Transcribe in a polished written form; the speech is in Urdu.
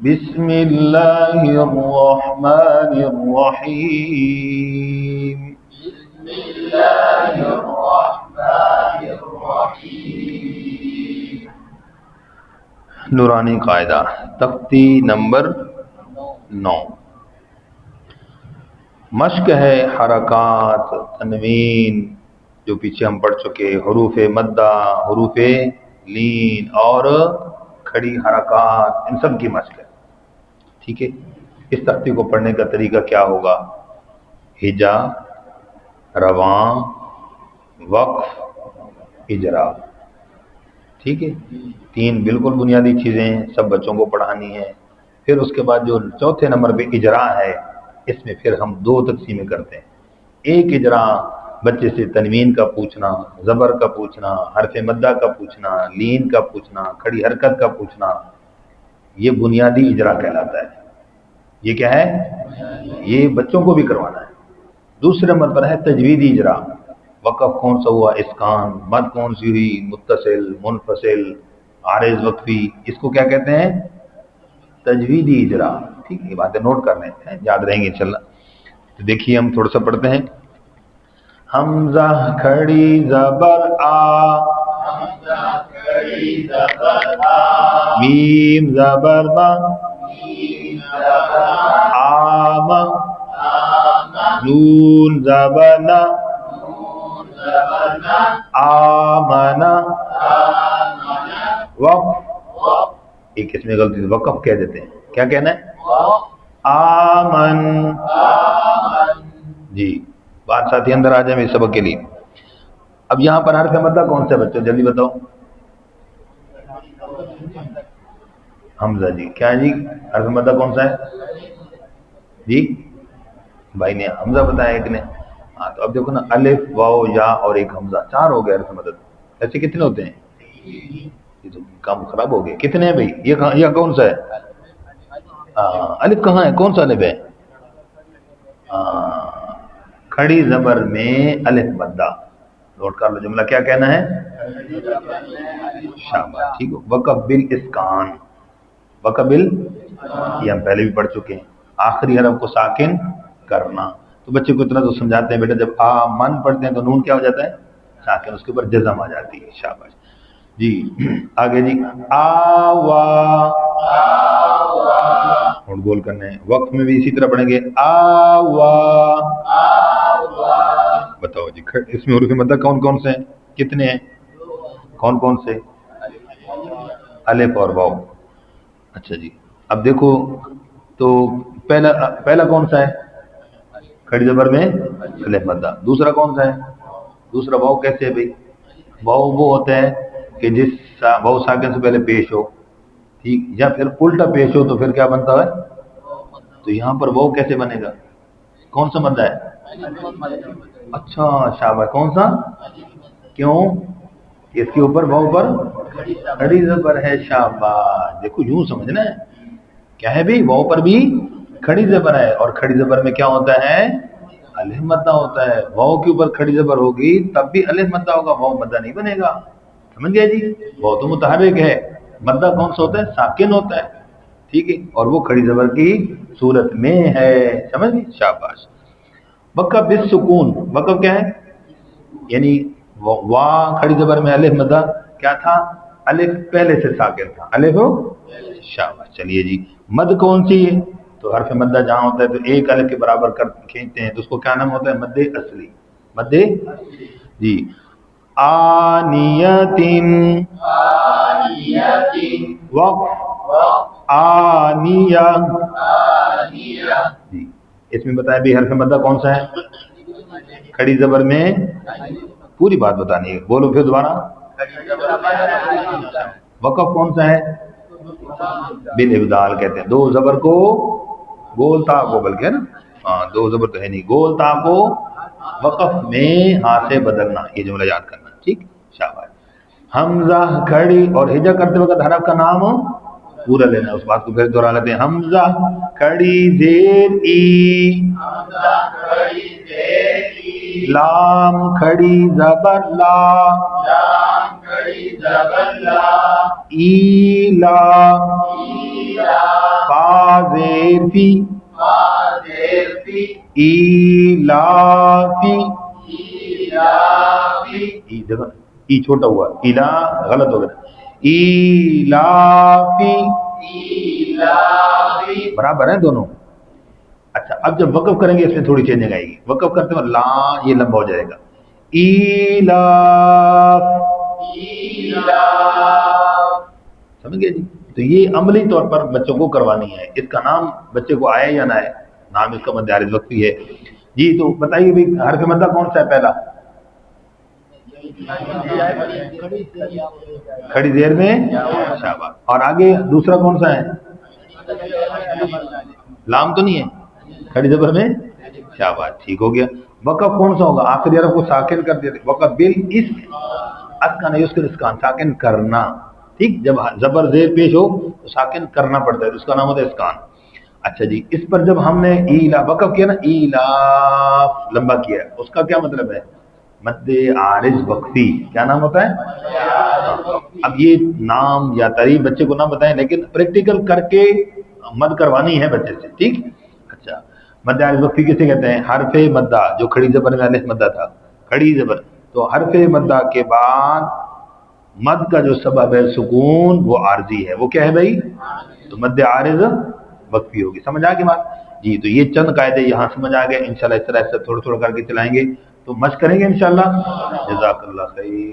بسم اللہ الرحمن الرحیم. بسم اللہ الرحمن الرحیم. نورانی قاعدہ تختی نمبر 9. مشق ہے حرکات تنوین جو پیچھے ہم پڑھ چکے، حروف مدہ، حروف لین اور کھڑی حرکات، ان سب کی مشق ہے. ٹھیک ہے. اس تختی کو پڑھنے کا طریقہ کیا ہوگا؟ ہجا، رواں، وقف، اجرا. ٹھیک ہے. 3 بالکل بنیادی چیزیں سب بچوں کو پڑھانی ہے. پھر اس کے بعد جو چوتھے نمبر پہ اجرا ہے، اس میں پھر ہم 2 تقسیمیں کرتے ہیں. ایک اجرا بچے سے تنوین کا پوچھنا، زبر کا پوچھنا، حرف مدہ کا پوچھنا، لین کا پوچھنا، کھڑی حرکت کا پوچھنا، یہ بنیادی اجرا کہلاتا ہے. یہ کیا ہے؟ یہ بچوں کو بھی کروانا ہے. دوسرے نمبر پر ہے تجویدی اجرا. وقف کون سا ہوا، اسکان، مد کون سی ہوئی، متصل، منفصل، عارض، وقفی، اس کو کیا کہتے ہیں؟ تجویدی اجرا. ٹھیک ہے. یہ باتیں نوٹ کر رہے ہیں، یاد رہیں گے انشاءاللہ. تو دیکھیے ہم تھوڑا سا پڑھتے ہیں. حمزہ کھڑی زبر آ، حمزہ کھڑی زبر آ، میم زبر با، میم زبر آم، آم، نون زبر نا، نون زبر نا، آمنا. آمن، وقف، وقف، ایک اس میں غلطی سے وقف کہہ دیتے ہیں. کیا کہنا ہے؟ وقف، آمن. آمن. جی بات ساتھی اندر آ جائیں اس سبق کے لیے. اب یہاں پر حرف مدہ کون سا ہے بچوں؟ جلدی بتاؤ. حمزہ. جی کیا جی حرف مدہ کون سا ہے؟ جی بھائی نے حمزہ بتایا ایک نے. ہاں تو اب دیکھو نا، الف، واو، یا اور ایک حمزہ، 4 ہو گئے حرف مدد. ایسے کتنے ہوتے ہیں؟ یہ تو کام خراب ہو گیا. کتنے ہیں بھائی؟ یہ کون سا ہے؟ الف کہاں ہے؟ کون سا الف ہے؟ کھڑی زبر میں الف مدہ. نوٹ کر لو جملہ کیا کہنا ہے. شاباش. ٹھیک ہے. وقف بالاسکان. وقف بال، یہ ہم پہلے بھی پڑھ چکے ہیں. آخری حرف کو ساکن کرنا. تو بچے کو اتنا تو سمجھاتے ہیں بیٹا، جب آ من پڑھتے ہیں تو نون کیا ہو جاتا ہے؟ ساکن. اس کے اوپر جزم آ جاتی ہے. شاباش. جی آگے جی. آوا، اور گول کرنے ہیں. وقف میں بھی اسی طرح پڑھیں گے. آوا. بتاؤ جی اس میں حروف مدہ کون کون سے ہیں؟ کتنے ہیں؟ کون کون سے؟ الف اور واو. اچھا جی. اب دیکھو تو پہلا کون سا ہے؟ کھڑی زبر میں الف مدہ. دوسرا کون سا ہے؟ دوسرا واو. کیسے ہے بھائی؟ واو وہ ہوتا ہے کہ جس واو ساکن سے پہلے پیش ہو. ٹھیک. یا پھر الٹا پیش ہو تو پھر کیا بنتا ہے؟ تو یہاں پر واو کیسے بنے گا؟ کون سا مدہ ہے؟ اچھا شاباش. کون سا؟ کیوں؟ اس کے اوپر واو پر کھڑی زبر ہے. شاباش. دیکھو یوں سمجھنا ہے. کیا ہے بھائی؟ واو پر بھی کھڑی زبر ہے، اور کھڑی زبر میں کیا ہوتا ہے؟ الف مدہ ہوتا ہے. واو کے اوپر کھڑی زبر ہوگی تب بھی الف مدہ ہوگا، واو مدہ نہیں بنے گا. سمجھ گئے جی؟ واو تو متحرک ہے، مدہ کون سا ہوتا ہے؟ ساکن ہوتا ہے. ٹھیک ہے. اور وہ کھڑی زبر کی صورت میں ہے. سمجھ گئے؟ شاباش. وقف بالسکون. وقف کیا ہے؟ یعنی وا کھڑی زبر میں الف مدہ کیا تھا؟ الف پہلے سے ساکن تھا. الف ہو. شاباش. چلیے جی. مد کون سی ہے؟ تو حرف مدہ جہاں ہوتا ہے تو ایک الف کے برابر کھینچتے ہیں تو اس کو کیا نام ہوتا ہے؟ مد اصلی. مد جی. آنیتن. آنیتن. وقف. وقف. آنیہ. آنیہ. جی اس میں بتائیں بھی حرف مدہ کون سا ہے؟ کھڑی زبر میں. پوری بات بتانی ہے. بولو پھر دوبارہ. وقف کون سا ہے؟ بالابدال کہتے ہیں. 2 زبر کو گول تا کو، بلکہ ہے نا، ہاں 2 زبر تو ہے نہیں. گول تا کو وقف میں ہاتھ سے بدلنا. یہ جملہ یاد کرنا. ٹھیک. شاباش. حمزہ کھڑی اور ہجا کرتے وقت حرف کا نام پورا لینا. اس بات کو پھر دوہرا لیتے ہیں. حمزہ کھڑی زیر ای، حمزہ کھڑی زیر ای، لام کھڑی زبر لا، لام کھڑی زبر لا، ایلا، ایلا، پا فی فاضل فی ایلافی ایلافی ای دیکھو ای چھوٹا ہوا ایلا غلط ہو گیا ایلافی ایلافی برابر ہیں دونوں. اچھا اب جب وقف کریں گے اس میں تھوڑی چینجنگ آئے گی. وقف کرتے وقت لا یہ لمبا ہو جائے گا. ایلاف ایلاف سمجھ گئے جی. تو یہ عملی طور پر بچوں کو کروانی ہے. اس کا نام بچے کو آئے یا نہ آئے, نام اس کا مد عارض وقفی ہے. جی تو بتائیے بھی حرف مدہ کون سا ہے پہلا؟ کھڑی زیر میں شاباش. اور آگے دوسرا کون سا ہے؟ لام تو نہیں ہے, کھڑی زبر میں شاباش, ٹھیک ہو گیا. وقف کون سا ہوگا؟ آخری حرف کو ساکن کر دیتے. وقف بل اس اسکان یسکن اسکان, ساکن کرنا. ٹھیک, جب زبر زیر پیش ہو تو ساکن کرنا پڑتا ہے, اس کا نام ہوتا ہے اسکان. اچھا جی, اس پر جب ہم نے ایلا وقف کیا نا, ایلاف لمبا کیا, اس کا کیا مطلب ہے؟ مد عارض وقفی. کیا نام ہوتا ہے؟ اب یہ نام یا تعریف بچے کو نہ بتائیں, لیکن پریکٹیکل کر کے مد کروانی ہے بچے سے. ٹھیک. اچھا, مد عارض وقفی کسے کہتے ہیں؟ حرف مدہ جو کھڑی زبر میں الف مدہ تھا, کھڑی زبر. تو حرف مدہ کے بعد مد کا جو سبب ہے سکون وہ عارضی ہے. وہ کیا ہے بھائی؟ تو مد عارض وقفی ہوگی. سمجھ آ گئی بات جی. تو یہ چند قاعدے یہاں سمجھ آ گئے. انشاءاللہ اس طرح سے تھوڑا تھوڑا کر کے چلائیں گے تو مشق کریں گے انشاءاللہ. جزاک اللہ خیر.